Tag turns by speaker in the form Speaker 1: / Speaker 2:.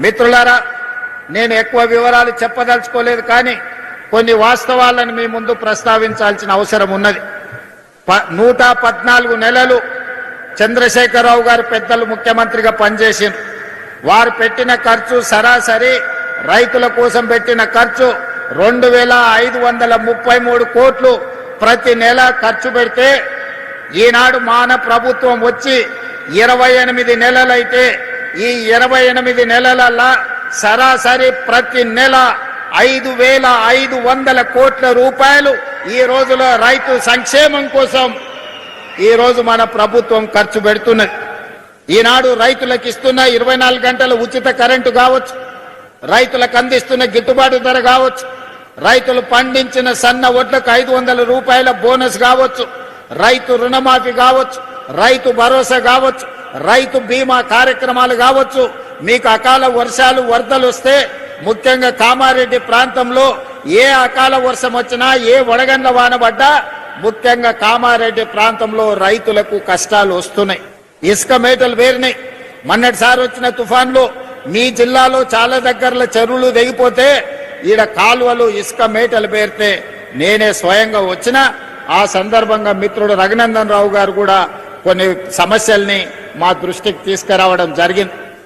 Speaker 1: మిత్రులారా, నేను ఎక్కువ వివరాలు చెప్పదలుచుకోలేదు, కానీ కొన్ని వాస్తవాలను మీ ముందు ప్రస్తావించాల్సిన అవసరం ఉన్నది. 114 నెలలు చంద్రశేఖరరావు గారు పెద్దలు ముఖ్యమంత్రిగా పనిచేసింది. వారు పెట్టిన ఖర్చు సరాసరి రైతుల కోసం పెట్టిన ఖర్చు 2533 కోట్లు ప్రతి నెల ఖర్చు పెడితే, ఈనాడు మాన ప్రభుత్వం వచ్చి 28 నెలలైతే ఈ 28 నెలలల్లా సరాసరి ప్రతి నెల 5500 కోట్ల రూపాయలు ఈ రోజులో రైతు సంక్షేమం కోసం ఈ రోజు మన ప్రభుత్వం ఖర్చు పెడుతున్నది. ఈనాడు రైతులకు ఇస్తున్న 24 గంటల ఉచిత కరెంటు కావచ్చు, రైతులకు అందిస్తున్న గిట్టుబాటు ధర కావచ్చు, రైతులు పండించిన సన్న వడ్లకు 500 రూపాయల బోనస్ కావచ్చు, రైతు రుణమాఫీ కావచ్చు, రైతు భరోసా కావచ్చు, రైతు బీమా కార్యక్రమాలు కావచ్చు. మీకు అకాల వర్షాలు వరదలు వస్తే, ముఖ్యంగా కామారెడ్డి ప్రాంతంలో ఏ అకాల వర్షం వచ్చినా, ఏ వడగండ్ల వాన పడ్డా ముఖ్యంగా కామారెడ్డి ప్రాంతంలో రైతులకు కష్టాలు వస్తున్నాయి. ఇసుక మేటలు వేరినాయి. మొన్నటిసారి వచ్చిన తుఫాన్లో మీ జిల్లాలో చాలా దగ్గరలో చెరువులు తెగిపోతే ఈడ కాలువలు ఇసుక మేటలు పేరితే నేనే స్వయంగా వచ్చిన. ఆ సందర్భంగా మిత్రుడు రఘునందన్ రావు గారు కూడా కొన్ని సమస్యల్ని మా దృష్టికి తీసుకురావడం జరిగింది.